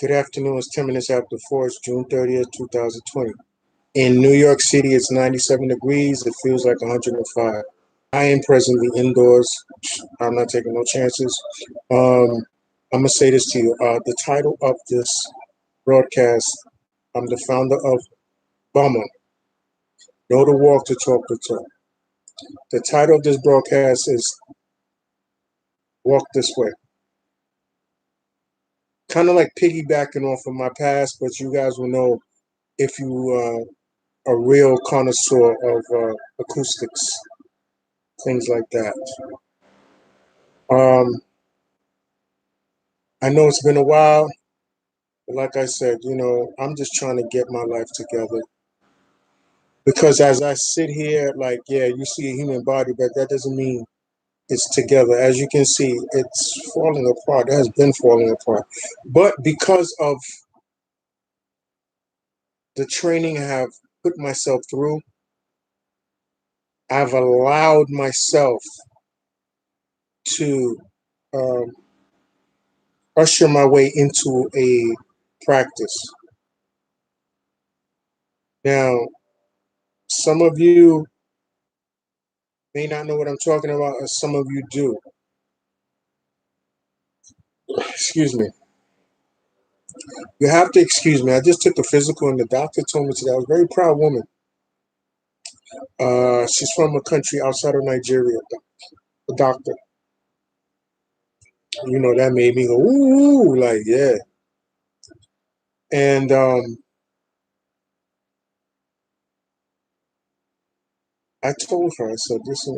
Good afternoon. It's 10 minutes after 4. It's June 30th, 2020. In New York City, it's 97 degrees. It feels like 105. I am presently indoors. I'm not taking no chances. I'm going to say this to you. The title of this broadcast, I'm the founder of B.U.M.M.A. Know the walk to talk the talk. The title of this broadcast is Walk This Way. Kind of like piggybacking off of my past, but you guys will know if you a real connoisseur of acoustics, things like that. Um, I know it's been a while, but like I said, I'm just trying to get my life together. Because as I sit here, like, yeah, you see a human body, but that doesn't mean it's together. As you can see, it's falling apart. It has been falling apart. But because of the training I have put myself through, I've allowed myself to um, usher my way into a practice. Now, some of you may not know what I'm talking about, or some of you do. Excuse me. You have to excuse me. I just took a physical, and the doctor told me today. I was a very proud woman. She's from a country outside of Nigeria. The doctor, that made me go ooh, like yeah. And I told her, I said, this, I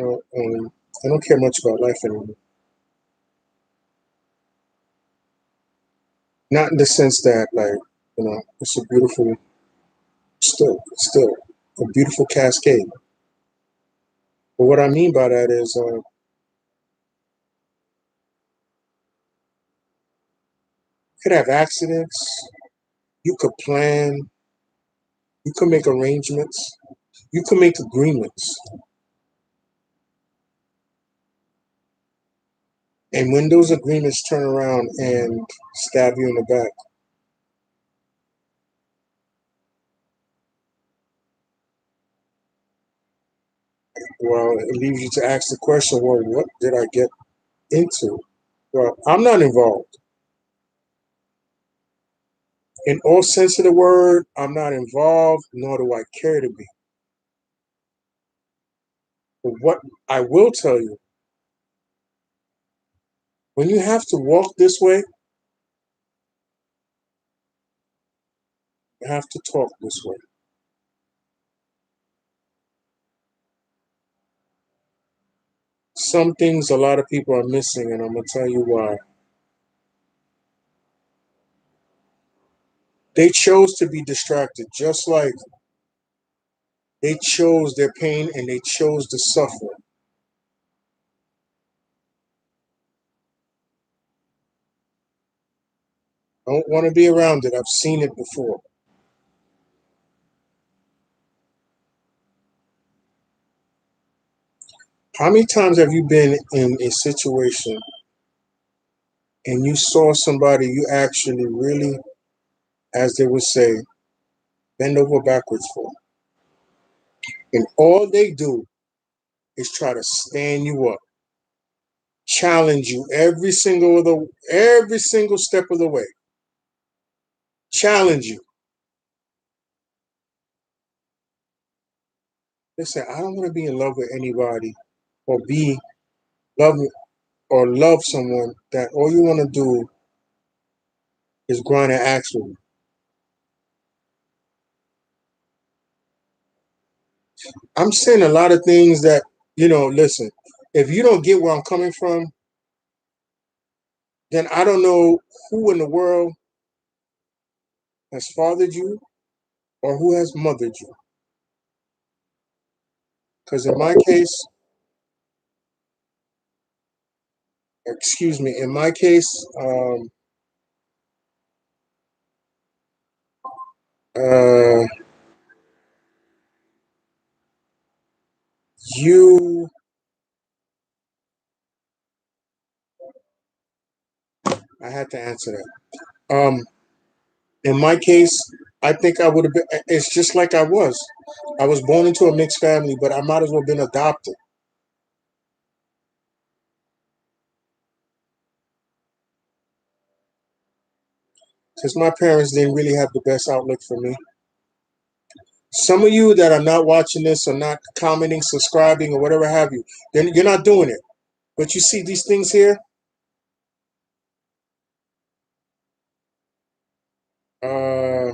don't care much about life anymore. Not in the sense that, like, it's a beautiful, still a beautiful cascade. But what I mean by that is, you could have accidents, you could plan, you could make arrangements, you could make agreements. And when those agreements turn around and stab you in the back, well, it leaves you to ask the question, well, what did I get into? Well, I'm not involved. In all sense of the word, I'm not involved, nor do I care to be. But what I will tell you, when you have to walk this way, you have to talk this way. Some things a lot of people are missing, and I'm going to tell you why. They chose to be distracted, just like they chose their pain and they chose to suffer. I don't want to be around it. I've seen it before. How many times have you been in a situation and you saw somebody you actually really, as they would say, bend over backwards for? And all they do is try to stand you up, challenge you every single step of the way, challenge you. They say, I don't want to be in love with anybody or be love or love someone that all you want to do is grind an axe with me. I'm saying a lot of things that, listen, if you don't get where I'm coming from, then I don't know who in the world has fathered you or who has mothered you. Because in my case, excuse me, in my case, uh, you, I had to answer that. Um, in my case, I think I would have been. It's just like I was. I was born into a mixed family, but I might as well have been adopted because my parents didn't really have the best outlook for me. Some of you that are not watching this or not commenting, subscribing, or whatever have you, then you're not doing it. But you see these things here. Uh,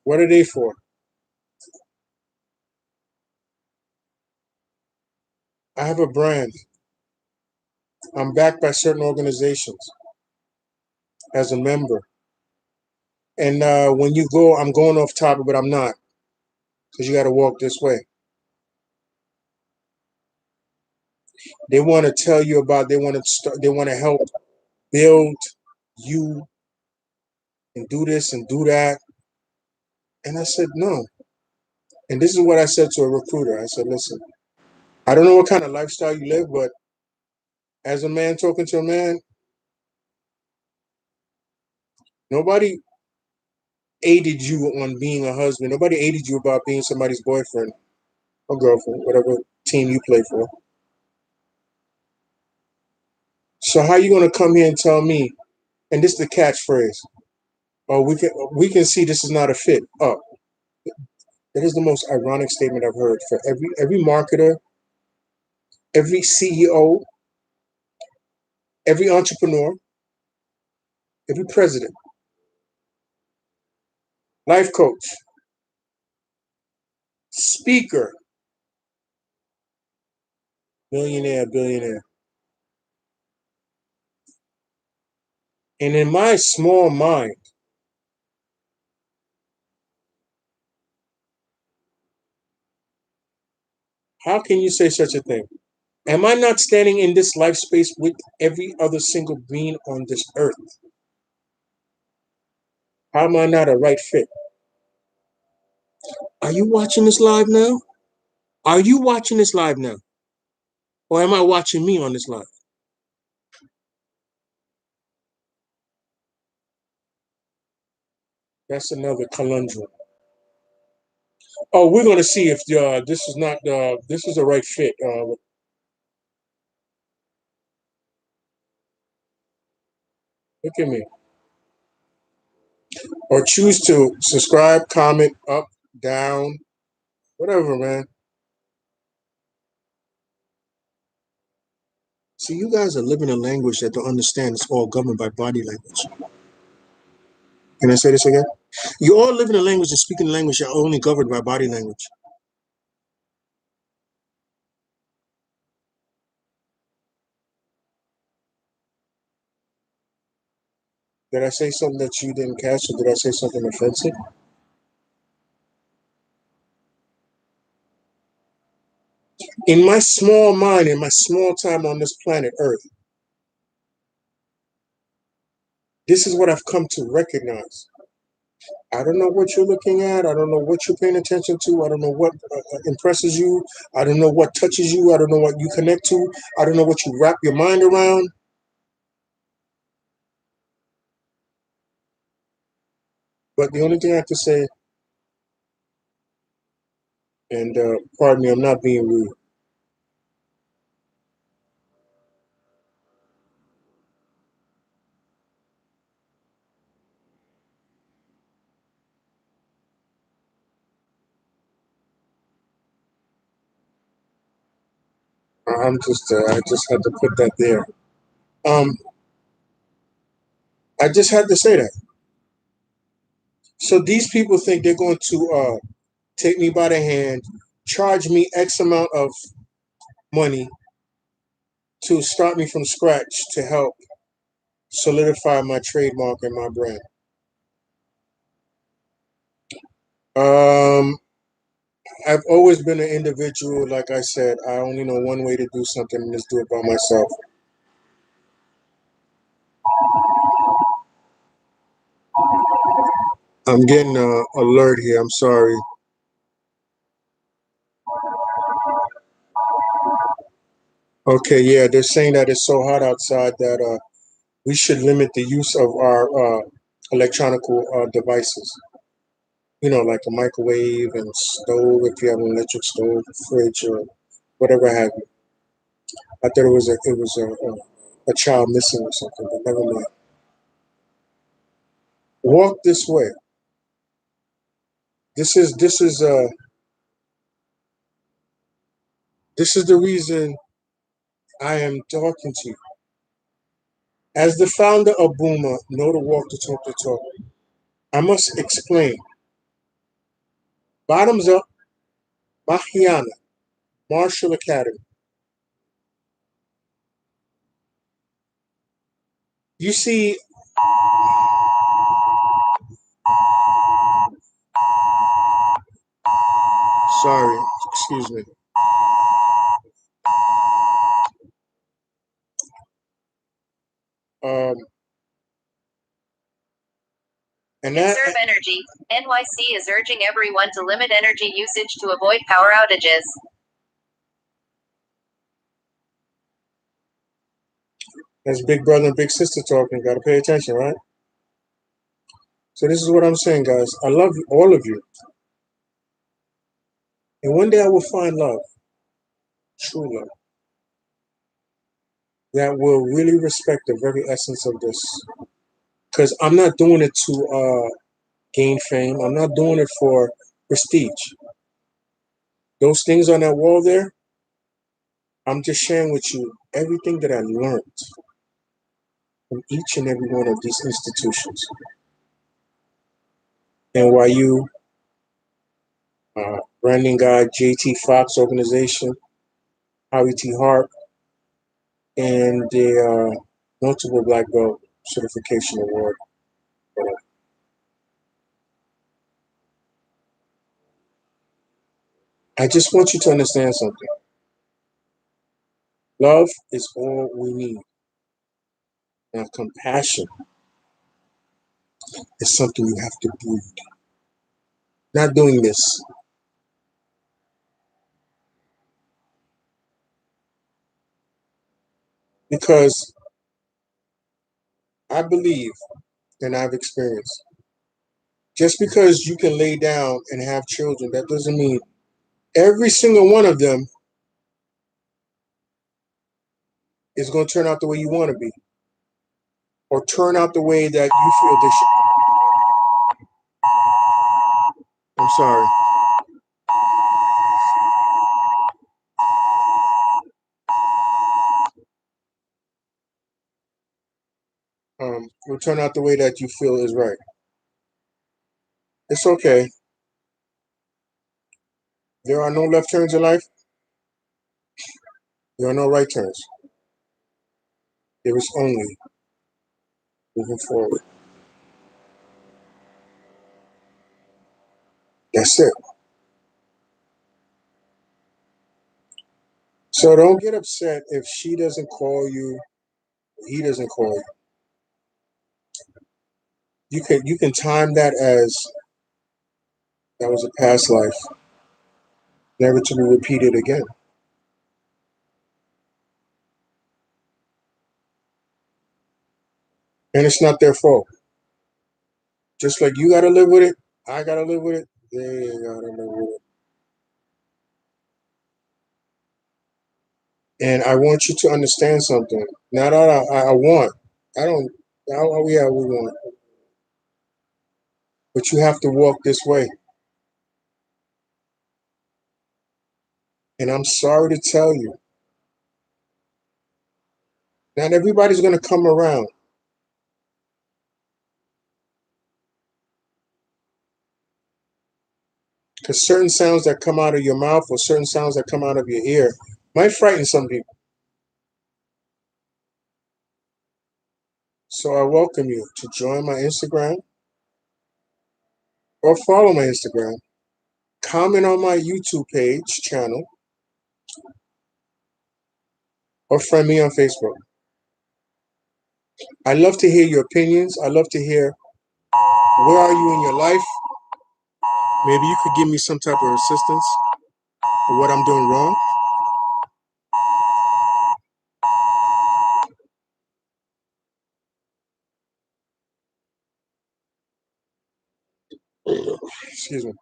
what are they for? I have a brand. I'm backed by certain organizations as a member. And when you go, I'm going off topic, but I'm not because you got to walk this way. They want to tell you about. They want to start. They want to help build you and do this and do that. And I said no. And this is what I said to a recruiter. I said, listen, I don't know what kind of lifestyle you live, but as a man talking to a man, nobody aided you on being a husband. Nobody aided you about being somebody's boyfriend or girlfriend, whatever team you play for. So how you gonna come here and tell me? And this is the catchphrase. Oh, we can see this is not a fit. Oh, that is the most ironic statement I've heard for every marketer, every CEO, every entrepreneur, every president, life coach, speaker, millionaire, billionaire. And in my small mind, how can you say such a thing? Am I not standing in this life space with every other single being on this earth? How am I not a right fit? Are you watching this live now? Are you watching this live now? Or am I watching me on this live? That's another conundrum. Oh, we're going to see if this is not this is a right fit. Look at me. Or choose to subscribe, comment, up, down, whatever, man. See, you guys are living a language that don't understand. It's all governed by body language. Can I say this again? You all live in a language and speak in a language that are only governed by body language. Did I say something that you didn't catch, or did I say something offensive? In my small mind, in my small time on this planet Earth, this is what I've come to recognize. I don't know what you're looking at. I don't know what you're paying attention to. I don't know what impresses you. I don't know what touches you. I don't know what you connect to. I don't know what you wrap your mind around. But the only thing I have to say, and pardon me, I'm not being rude. I just had to put that there. Um, I just had to say that. So these people think they're going to take me by the hand, charge me X amount of money to start me from scratch to help solidify my trademark and my brand. Um, I've always been an individual. Like I said, I only know one way to do something, and is do it by myself. I'm getting a alert here. I'm sorry. Okay, yeah, they're saying that it's so hot outside that we should limit the use of our electronic devices. Like a microwave and stove, if you have an electric stove, fridge, or whatever have you. I thought it was a child missing or something, but never mind. Walk this way. This is the reason I am talking to you. As the founder of B.U.M.M.A, know to walk the talk the talk. I must explain. Bottoms up, Mahayana, Martial Academy. You see, sorry, excuse me. Um, and that Conserve energy. NYC is urging everyone to limit energy usage to avoid power outages. that's big brother and big sister talking. Got to pay attention, right? So this is what I'm saying, guys. I love all of you, and one day I will find love, true love, that will really respect the very essence of this. Because I'm not doing it to gain fame. I'm not doing it for prestige. Those things on that wall there, I'm just sharing with you everything that I learned from each and every one of these institutions. NYU, Branding Guide, JT Fox Organization, Howie T. Hart, and the multiple Black Belt Certification Award. I just want you to understand something. Love is all we need. Now, compassion is something you have to breed. Not doing this because I believe and I've experienced. Just because you can lay down and have children, that doesn't mean every single one of them is going to turn out the way you want to be or turn out the way that you feel they should. I'm sorry. Will turn out the way that you feel is right. It's okay. There are no left turns in life. There are no right turns. There is only moving forward. That's it. So don't get upset if she doesn't call you, he doesn't call you. You can time that as that was a past life, never to be repeated again. And it's not their fault. Just like you gotta live with it, I gotta live with it, they gotta live with it. And I want you to understand something. Not that I want. I don't. Oh, yeah, we want. But you have to walk this way. And I'm sorry to tell you, not everybody's gonna come around. Because certain sounds that come out of your mouth or certain sounds that come out of your ear might frighten some people. So I welcome you to join my Instagram or follow my Instagram. Comment on my YouTube page channel or friend me on Facebook. I love to hear your opinions. I love to hear where are you in your life. Maybe you could give me some type of assistance for what I'm doing wrong. Excuse me.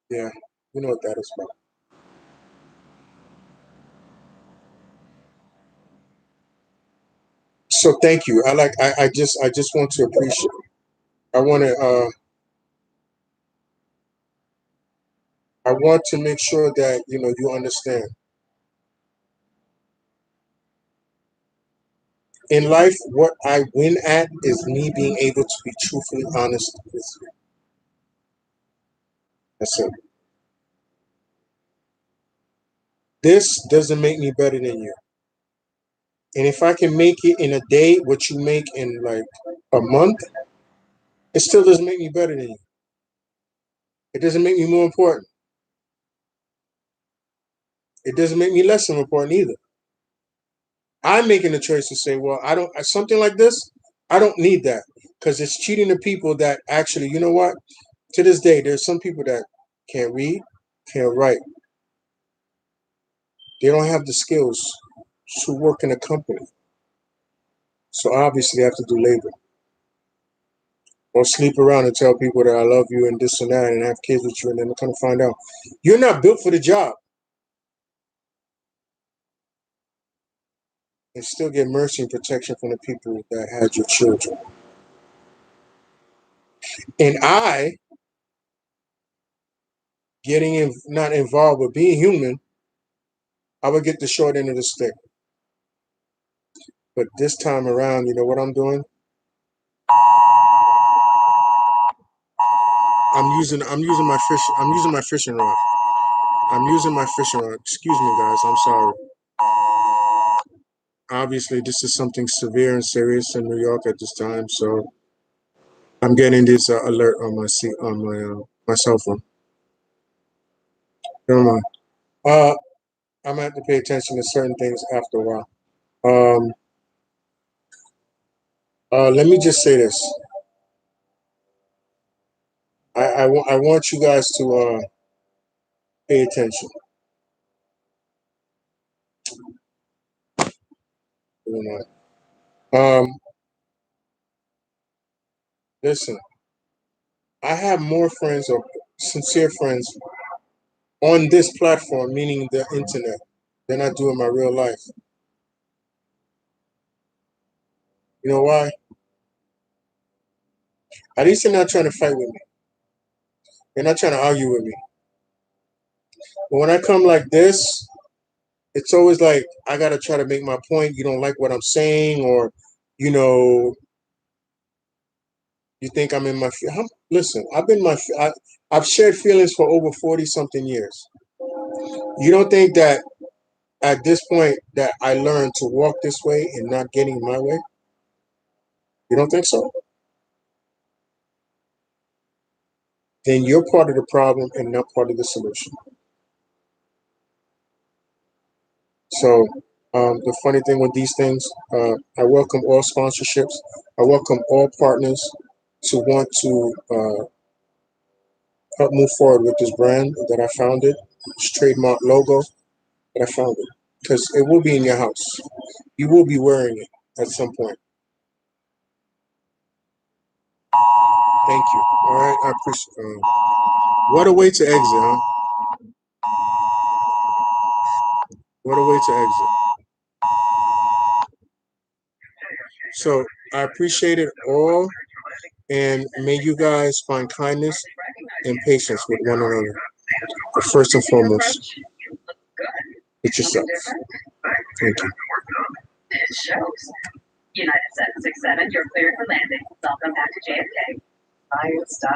Yeah, you know what that is about. So thank you. I just want to appreciate. I want to I want to make sure that you understand. In life, what I win at is me being able to be truthfully honest with you. That's it. This doesn't make me better than you. And if I can make it in a day what you make in like a month, it still doesn't make me better than you. It doesn't make me more important. It doesn't make me less important either. I'm making the choice to say, well, I don't something like this. I don't need that because it's cheating the people that actually, you know what? To this day, there's some people that can't read, can't write. They don't have the skills to work in a company. So obviously, they have to do labor or sleep around and tell people that I love you and this and that and have kids with you, and then come to find out you're not built for the job and still get mercy and protection from the people that had your children. And I, not involved with being human, I would get the short end of the stick. But this time around, you know what I'm doing? I'm using my fishing rod. I'm using my fishing rod. Excuse me, guys. I'm sorry. Obviously, this is something severe and serious in New York at this time, so I'm getting this alert on my cell phone. Never mind. Uh, I'm gonna have to pay attention to certain things after a while. Um, let me just say this. I want you guys to pay attention. You know. Listen. I have more friends or sincere friends on this platform, meaning the internet, than I do in my real life. You know why? At least they're not trying to fight with me. They're not trying to argue with me. But when I come like this, it's always like I gotta try to make my point. You don't like what I'm saying, or you know, you think I'm in my. Listen, I've shared feelings for over 40 something years. You don't think that at this point that I learned to walk this way and not getting my way? You don't think so? Then you're part of the problem and not part of the solution. So the funny thing with these things, I welcome all sponsorships. I welcome all partners to want to help move forward with this brand that I founded, this trademark logo that I founded, because it will be in your house. You will be wearing it at some point. Thank you. All right, I appreciate. What a way to exit, huh? What a way to exit. So I appreciate it all, and may you guys find kindness and patience with one another. But first and foremost, with yourself. Thank you. It shows. United 767, you're cleared for landing. Welcome back to JFK. Fire stop.